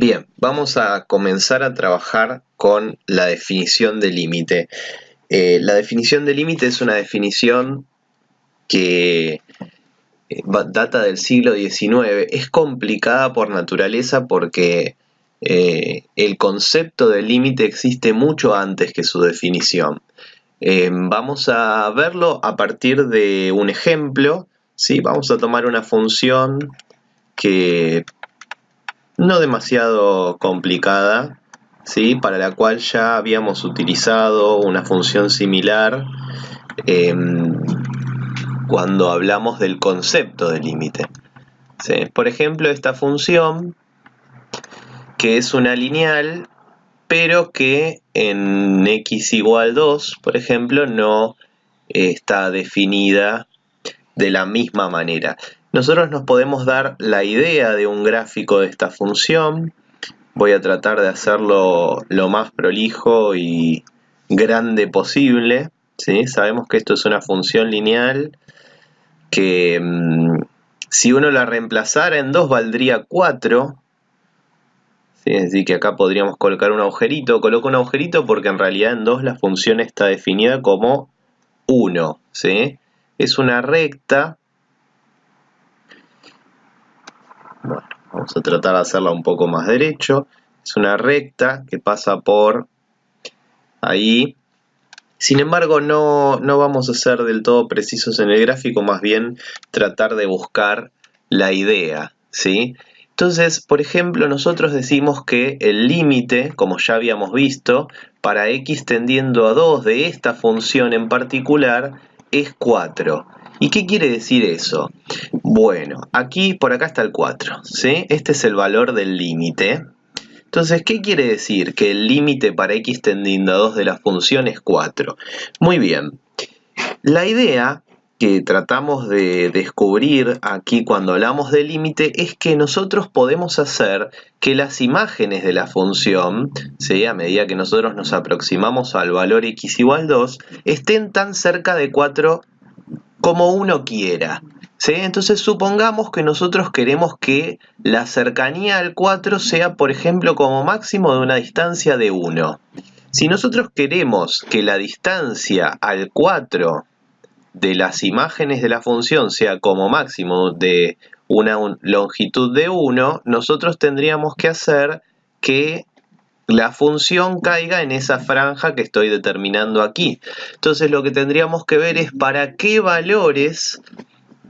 Bien, vamos a comenzar a trabajar con la definición de límite. La definición de límite es una definición que data del siglo XIX. Es complicada por naturaleza porque el concepto de límite existe mucho antes que su definición. Vamos a verlo a partir de un ejemplo, ¿sí? Vamos a tomar una función que no demasiado complicada, ¿sí? Para la cual ya habíamos utilizado una función similar eh, cuando hablamos del concepto de límite, ¿sí? Por ejemplo, esta función, que es una lineal, pero que en x igual 2, por ejemplo, no está definida de la misma manera. Nosotros nos podemos dar la idea de un gráfico de esta función. Voy a tratar de hacerlo lo más prolijo y grande posible, ¿sí? Sabemos que esto es una función lineal que si uno la reemplazara en 2 valdría 4, ¿sí? Es decir, que acá podríamos colocar un agujerito. Coloco un agujerito porque en realidad en 2 la función está definida como 1, ¿sí? Es una recta. Bueno, vamos a tratar de hacerla un poco más derecho. Es una recta que pasa por ahí. Sin embargo, no vamos a ser del todo precisos en el gráfico, más bien tratar de buscar la idea, ¿sí? Entonces, por ejemplo, nosotros decimos que el límite, como ya habíamos visto, para x tendiendo a 2 de esta función en particular es 4. ¿Y qué quiere decir eso? Bueno, aquí por acá está el 4, ¿sí? Este es el valor del límite. Entonces, ¿qué quiere decir? Que el límite para x tendiendo a 2 de la función es 4. Muy bien. La idea que tratamos de descubrir aquí cuando hablamos de límite es que nosotros podemos hacer que las imágenes de la función, ¿sí? A medida que nosotros nos aproximamos al valor x igual 2, estén tan cerca de 4 como uno quiera, ¿sí? Entonces supongamos que nosotros queremos que la cercanía al 4 sea, por ejemplo, como máximo de una distancia de 1. Si nosotros queremos que la distancia al 4 de las imágenes de la función sea como máximo de una longitud de 1, nosotros tendríamos que hacer que la función caiga en esa franja que estoy determinando aquí. Entonces lo que tendríamos que ver es para qué valores,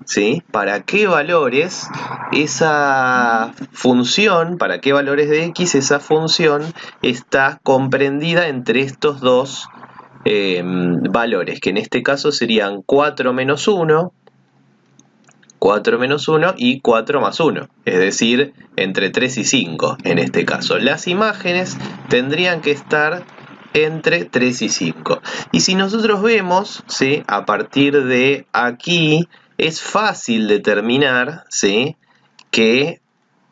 ¿sí? Para qué valores esa función, para qué valores de x esa función está comprendida entre estos dos valores, que en este caso serían 4 menos 1, 4 menos 1 y 4 más 1, es decir, entre 3 y 5 en este caso. Las imágenes tendrían que estar entre 3 y 5. Y si nosotros vemos, ¿sí? A partir de aquí es fácil determinar, ¿sí? Que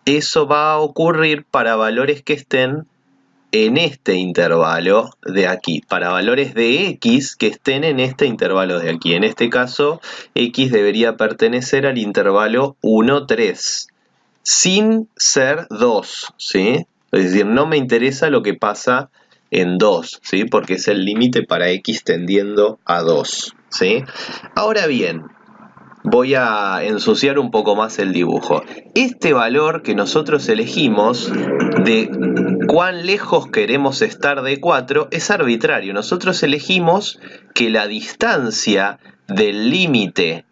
eso va a ocurrir para valores que estén en este intervalo de aquí, para valores de x que estén en este intervalo de aquí. En este caso, x debería pertenecer al intervalo 1, 3, sin ser 2, ¿sí? Es decir, no me interesa lo que pasa en 2, ¿sí? Porque es el límite para x tendiendo a 2, ¿sí? Ahora bien, voy a ensuciar un poco más el dibujo. Este valor que nosotros elegimos de cuán lejos queremos estar de 4 es arbitrario. Nosotros elegimos que la distancia del límite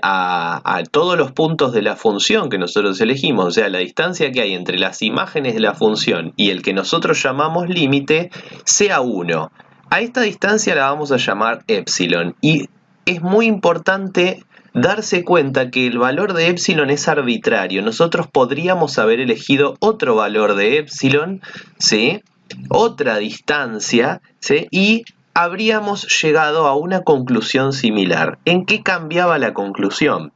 a todos los puntos de la función que nosotros elegimos, o sea, la distancia que hay entre las imágenes de la función y el que nosotros llamamos límite, sea 1. A esta distancia la vamos a llamar epsilon, y es muy importante darse cuenta que el valor de epsilon es arbitrario. Nosotros podríamos haber elegido otro valor de epsilon, ¿sí? Otra distancia, ¿sí? Y habríamos llegado a una conclusión similar. ¿En qué cambiaba la conclusión?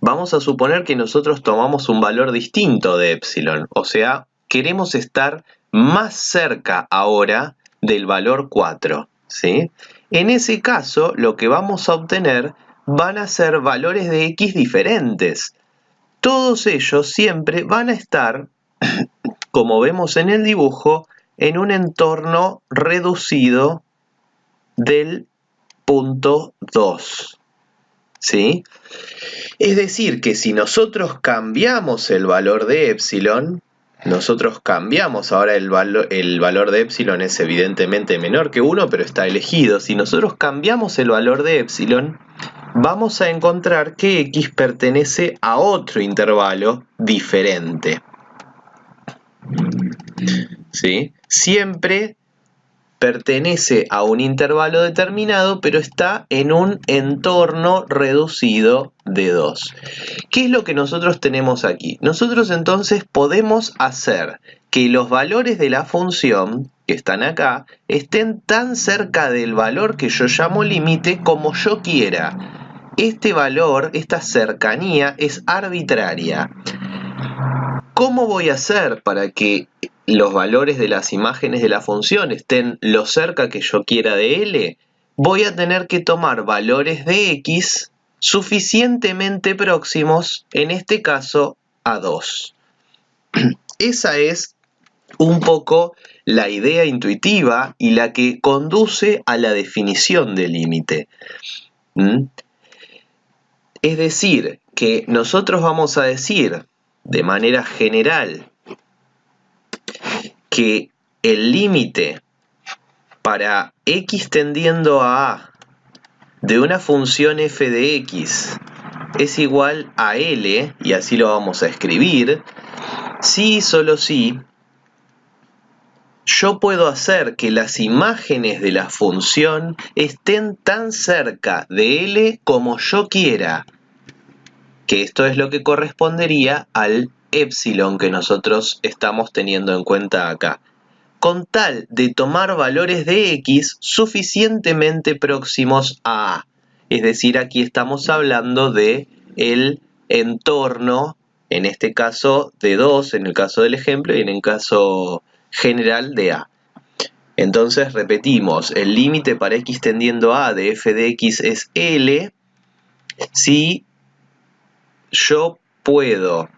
Vamos a suponer que nosotros tomamos un valor distinto de epsilon, o sea, queremos estar más cerca ahora del valor 4, ¿sí? En ese caso, lo que vamos a obtener van a ser valores de x diferentes. todos ellos siempre van a estar, como vemos en el dibujo, en un entorno reducido del punto 2. ¿Sí? Es decir, que si nosotros cambiamos el valor de epsilon, nosotros cambiamos ahora el valor de epsilon es evidentemente menor que 1, pero está elegido. Si nosotros cambiamos el valor de epsilon, vamos a encontrar que x pertenece a otro intervalo diferente. ¿Sí? Siempre pertenece a un intervalo determinado, pero está en un entorno reducido de 2. ¿Qué es lo que nosotros tenemos aquí? Nosotros entonces podemos hacer que los valores de la función que están acá estén tan cerca del valor que yo llamo límite como yo quiera. Este valor, esta cercanía es arbitraria. ¿Cómo voy a hacer para que los valores de las imágenes de la función estén lo cerca que yo quiera de L? Voy a tener que tomar valores de X suficientemente próximos, en este caso, a 2. Esa es un poco la idea intuitiva y la que conduce a la definición del límite. Es decir, que nosotros vamos a decir de manera general que el límite para x tendiendo a de una función f de x es igual a L, y así lo vamos a escribir, si y solo si yo puedo hacer que las imágenes de la función estén tan cerca de L como yo quiera, que esto es lo que correspondería al epsilon que nosotros estamos teniendo en cuenta acá, con tal de tomar valores de x suficientemente próximos a A. Es decir, aquí estamos hablando de el entorno, en este caso de 2, en el caso del ejemplo, y en el caso general de A. Entonces repetimos, el límite para x tendiendo a de f de x es L si yo puedo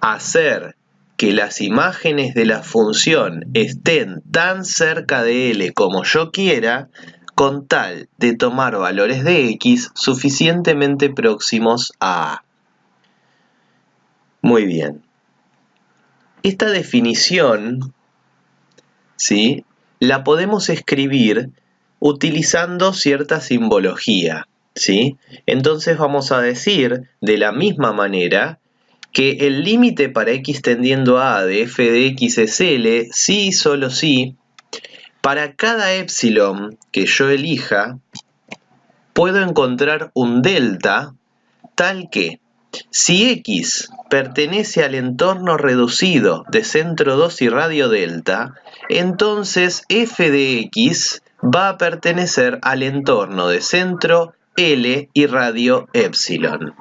hacer que las imágenes de la función estén tan cerca de L como yo quiera, con tal de tomar valores de x suficientemente próximos a A. Muy bien. Esta definición, ¿sí?, la podemos escribir utilizando cierta simbología, ¿sí? Entonces vamos a decir de la misma manera que el límite para x tendiendo a de f de x es L si y solo si para cada epsilon que yo elija puedo encontrar un delta tal que si x pertenece al entorno reducido de centro 2 y radio delta, entonces f de x va a pertenecer al entorno de centro L y radio epsilon.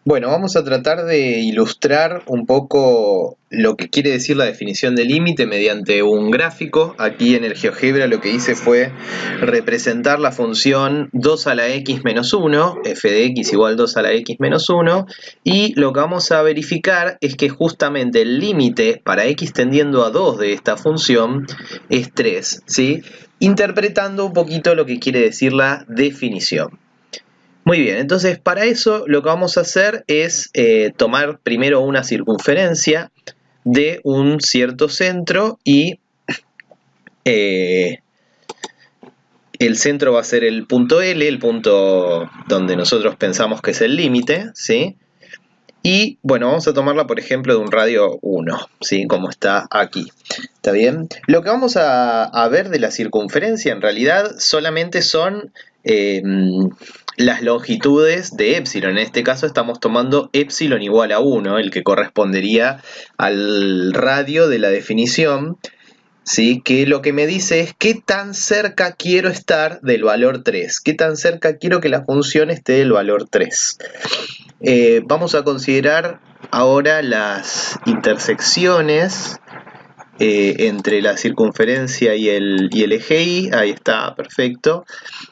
Bueno, vamos a tratar de ilustrar un poco lo que quiere decir la definición de límite mediante un gráfico. Aquí en el GeoGebra lo que hice fue representar la función 2 a la x menos 1, f de x igual 2 a la x menos 1, y lo que vamos a verificar es que justamente el límite para x tendiendo a 2 de esta función es 3, ¿sí? Interpretando un poquito lo que quiere decir la definición. Muy bien, entonces para eso lo que vamos a hacer es tomar primero una circunferencia de un cierto centro y el centro va a ser el punto L, el punto donde nosotros pensamos que es el límite, ¿sí? Y bueno, vamos a tomarla por ejemplo de un radio 1, ¿sí? Como está aquí. ¿Está bien? Lo que vamos a ver de la circunferencia en realidad solamente son las longitudes de epsilon. En este caso estamos tomando epsilon igual a 1, el que correspondería al radio de la definición, ¿sí? Que lo que me dice es qué tan cerca quiero estar del valor 3, qué tan cerca quiero que la función esté del valor 3. Vamos a considerar ahora las intersecciones entre la circunferencia y el eje Y. Ahí está, perfecto.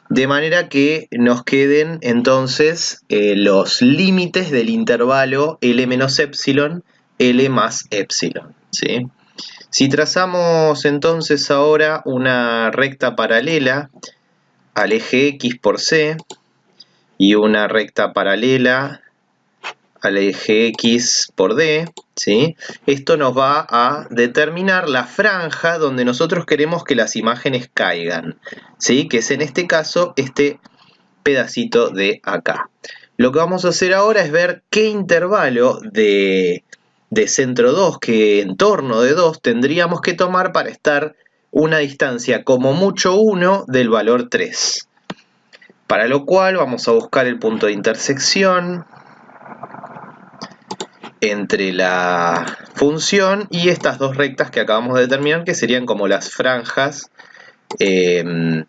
De manera que nos queden entonces los límites del intervalo L menos epsilon, L más epsilon, ¿sí? Si trazamos entonces ahora una recta paralela al eje X por C y una recta paralela al eje X por D, ¿sí? Esto nos va a determinar la franja donde nosotros queremos que las imágenes caigan, ¿sí? Que es en este caso este pedacito de acá. Lo que vamos a hacer ahora es ver qué intervalo de centro 2, qué entorno de 2 tendríamos que tomar para estar una distancia como mucho 1 del valor 3. Para lo cual vamos a buscar el punto de intersección entre la función y estas dos rectas que acabamos de determinar, que serían como las franjas en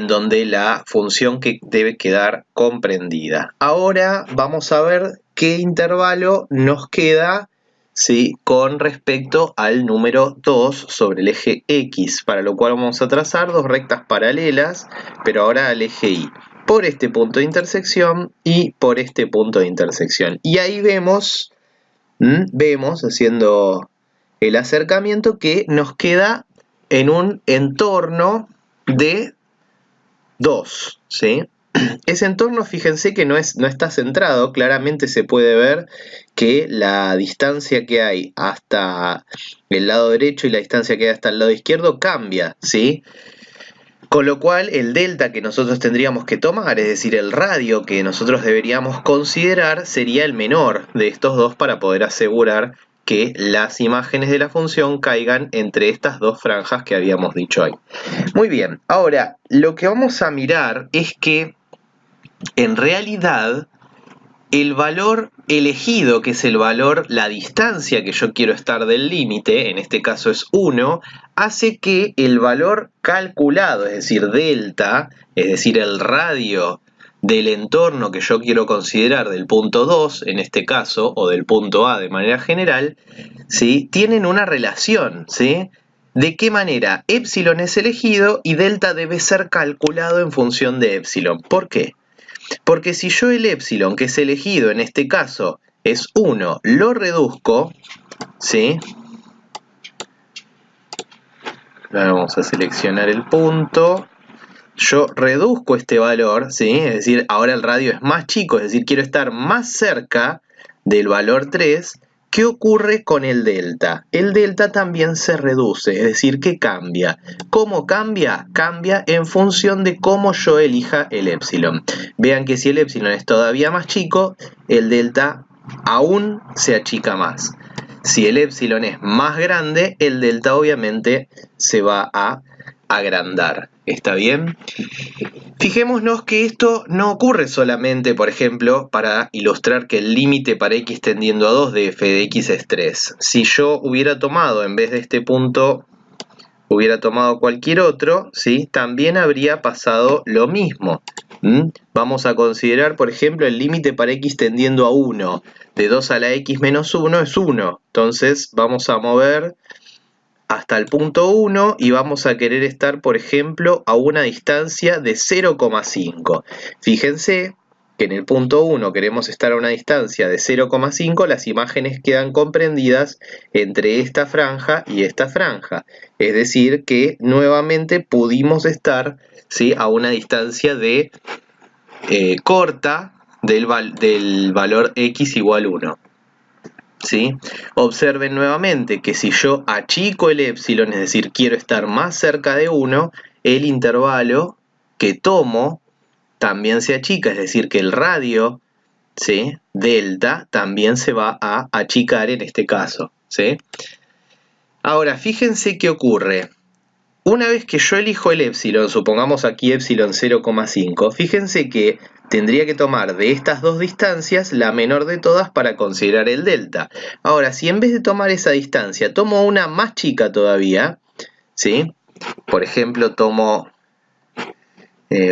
donde la función que debe quedar comprendida. Ahora vamos a ver qué intervalo nos queda, ¿sí? Con respecto al número 2 sobre el eje X, para lo cual vamos a trazar dos rectas paralelas, pero ahora al eje Y, por este punto de intersección y por este punto de intersección. Y ahí vemos, haciendo el acercamiento, que nos queda en un entorno de 2, ¿sí? Ese entorno, fíjense que no está centrado, claramente se puede ver que la distancia que hay hasta el lado derecho y la distancia que hay hasta el lado izquierdo cambia, ¿sí? Con lo cual el delta que nosotros tendríamos que tomar, es decir, el radio que nosotros deberíamos considerar, sería el menor de estos dos para poder asegurar que las imágenes de la función caigan entre estas dos franjas que habíamos dicho ahí. Muy bien, ahora lo que vamos a mirar es que en realidad el valor elegido, que es el valor, la distancia que yo quiero estar del límite, en este caso es 1, hace que el valor calculado, es decir, delta, es decir, el radio del entorno que yo quiero considerar del punto 2, en este caso, o del punto A de manera general, ¿sí? Tienen una relación, ¿sí? ¿De qué manera? Epsilon es elegido y delta debe ser calculado en función de epsilon. ¿Por qué? Porque si yo el epsilon que es elegido en este caso es 1, lo reduzco, ¿sí? Ahora vamos a seleccionar el punto. Yo reduzco este valor, ¿sí? Es decir, ahora el radio es más chico, es decir, quiero estar más cerca del valor 3. ¿Qué ocurre con el delta? El delta también se reduce, es decir, que cambia. ¿Cómo cambia? Cambia en función de cómo yo elija el epsilon. Vean que si el epsilon es todavía más chico, el delta aún se achica más. Si el epsilon es más grande, el delta obviamente se va a agrandar. ¿Está bien? Fijémonos que esto no ocurre solamente, por ejemplo, para ilustrar que el límite para x tendiendo a 2 de f de x es 3. Si yo hubiera tomado, en vez de este punto, hubiera tomado cualquier otro, ¿sí? También habría pasado lo mismo. Vamos a considerar, por ejemplo, el límite para x tendiendo a 1. De 2 a la x menos 1 es 1. Entonces vamos a mover hasta el punto 1 y vamos a querer estar, por ejemplo, a una distancia de 0,5. Fíjense que en el punto 1 queremos estar a una distancia de 0,5, las imágenes quedan comprendidas entre esta franja y esta franja. Es decir, que nuevamente pudimos estar, ¿sí?, a una distancia de corta del valor x igual 1. ¿Sí? Observen nuevamente que si yo achico el epsilon, es decir, quiero estar más cerca de 1, el intervalo que tomo también se achica, es decir, que el radio, ¿sí?, delta también se va a achicar en este caso, ¿sí? Ahora, fíjense qué ocurre. Una vez que yo elijo el épsilon, supongamos aquí épsilon 0,5, fíjense que tendría que tomar de estas dos distancias la menor de todas para considerar el delta. Ahora, si en vez de tomar esa distancia tomo una más chica todavía, ¿sí? Por ejemplo,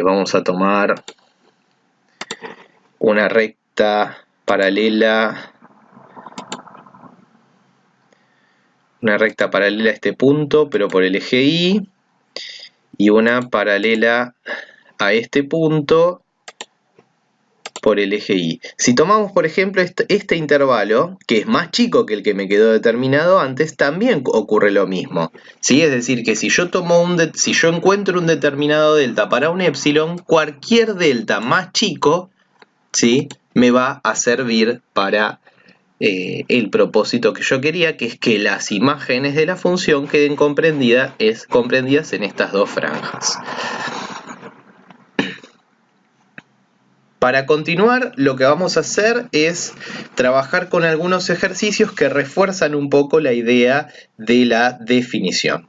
vamos a tomar una recta paralela a este punto, pero por el eje Y, y una paralela a este punto por el eje Y. Si tomamos, por ejemplo, este intervalo, que es más chico que el que me quedó determinado antes, también ocurre lo mismo, ¿sí? Es decir, que si yo encuentro un determinado delta para un épsilon, cualquier delta más chico, ¿sí?, me va a servir para el propósito que yo quería, que es que las imágenes de la función queden comprendidas en estas dos franjas. Para continuar, lo que vamos a hacer es trabajar con algunos ejercicios que refuerzan un poco la idea de la definición.